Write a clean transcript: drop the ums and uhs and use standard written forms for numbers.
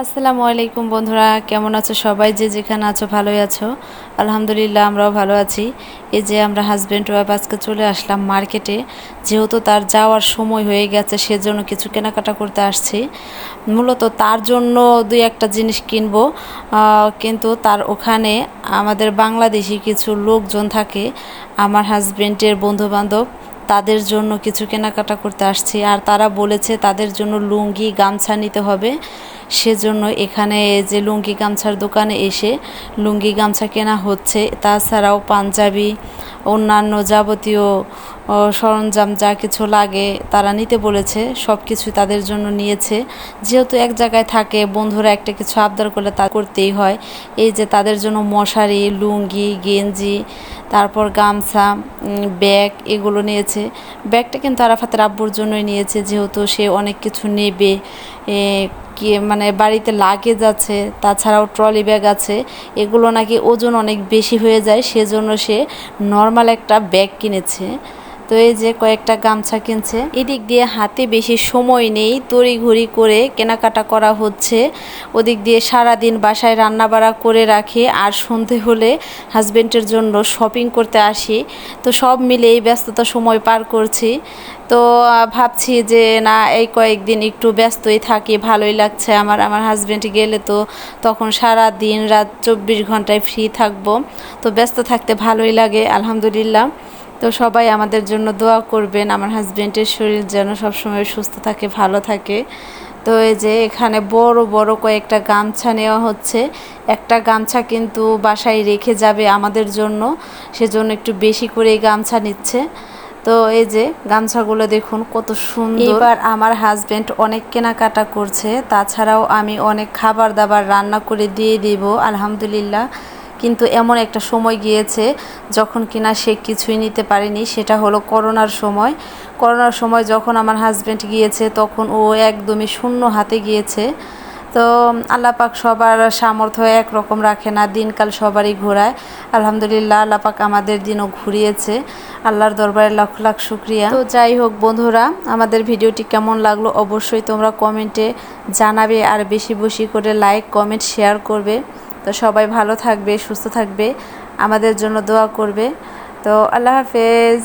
আসসালামু আলাইকুম বন্ধুরা, কেমন আছো সবাই? যে যেখানে আছো ভালোই আছো? আলহামদুলিল্লাহ, আমরাও ভালো আছি। এই যে আমরা হাজব্যান্ড ওয়াইফ আজকে চলে আসলাম মার্কেটে। যেহেতু তার যাওয়ার সময় হয়ে গেছে, সেজন্য কিছু কেনাকাটা করতে আসছি। মূলত তার জন্য দুই একটা জিনিস কিনবো, কিন্তু তার ওখানে আমাদের বাংলাদেশি কিছু লোকজন থাকে, আমার হাজব্যান্ডের বন্ধুবান্ধব, তাদের জন্য কিছু কেনাকাটা করতে আসছি। আর তারা বলেছে তাদের জন্য লুঙ্গি গামছা নিতে হবে, সেজন্য এখানে যে লুঙ্গি গামছার দোকানে এসে লুঙ্গি গামছা কেনা হচ্ছে। তাছাড়াও পাঞ্জাবি, অন্যান্য যাবতীয় সরঞ্জাম যা কিছু লাগে তারা নিতে বলেছে, সব কিছু তাদের জন্য নিয়েছে। যেহেতু এক জায়গায় থাকে, বন্ধুরা একটা কিছু আবদার করলে তা করতেই হয়। এই যে তাদের জন্য মশারি, লুঙ্গি, গেঞ্জি, তারপর গামছা, ব্যাগ এগুলো নিয়েছে। ব্যাগটা কিন্তু আরাফাতের আব্বুর জন্যই নিয়েছে, যেহেতু সে অনেক কিছু নেবে। কি মানে বাড়িতে লাগেজ আছে, তাছাড়াও ট্রলি ব্যাগ আছে, এগুলো নাকি ওজন অনেক বেশি হয়ে যায়, সেজন্য সে নর্মাল একটা ব্যাগ কিনেছে। তো এই যে কয়েকটা গামছা কিনছে। এদিক দিয়ে হাতে বেশি সময় নেই, তড়িঘড়ি করে কেনাকাটা করা হচ্ছে। ওদিক দিয়ে সারাদিন বাসায় রান্নাবাড়া করে রাখি, আর সন্ধে হলে হাজব্যান্ডের জন্য শপিং করতে আসি। তো সব মিলেই ব্যস্ততা সময় পার করছি। তো ভাবছি যে না, এই কয়েকদিন একটু ব্যস্তই থাকি, ভালোই লাগছে আমার হাজব্যান্ড গেলে তো তখন সারা দিন রাত 24 ঘন্টায় ফ্রি থাকবো। তো ব্যস্ত থাকতে ভালোই লাগে, আলহামদুলিল্লাহ। তো সবাই আমাদের জন্য দোয়া করবেন, আমার হাজব্যান্ডের শরীর যেন সবসময় সুস্থ থাকে, ভালো থাকে। তো এই যে এখানে বড় বড় কয়েকটা গামছা নেওয়া হচ্ছে। একটা গামছা কিন্তু বাসায় রেখে যাবে আমাদের জন্য, সেজন্য একটু বেশি করে গামছা নিচ্ছে। তো এই যে গামছাগুলো দেখুন কত সুন্দর। এবার আমার হাজব্যান্ড অনেক কেনাকাটা করছে, তাছাড়াও আমি অনেক খাবার দাবার রান্না করে দিয়ে দিব, আলহামদুলিল্লাহ। কিন্তু এমন একটা সময় গিয়েছে যখন কিনা সে কিছুই নিতে পারেনি, সেটা হলো করোনার সময়। করোনার সময় যখন আমার হাজব্যান্ড গিয়েছে, তখন ও একদমই শূন্য হাতে গিয়েছে। তো আল্লাহ পাক সবার সামর্থ্য একরকম রাখে না, দিনকাল সবারই ঘোরায়। আলহামদুলিল্লাহ, আল্লাহ পাক আমাদের দিনও ঘুরিয়েছে, আল্লাহর দরবারে লাখ লাখ শুক্রিয়া। তো যাই হোক বন্ধুরা, আমাদের ভিডিওটি কেমন লাগলো অবশ্যই তোমরা কমেন্টে জানাবে, আর বেশি বেশি করে লাইক, কমেন্ট, শেয়ার করবে। তো সবাই ভালো থাকবে, সুস্থ থাকবে, আমাদের জন্য দোয়া করবে। তো আল্লাহ হাফেজ।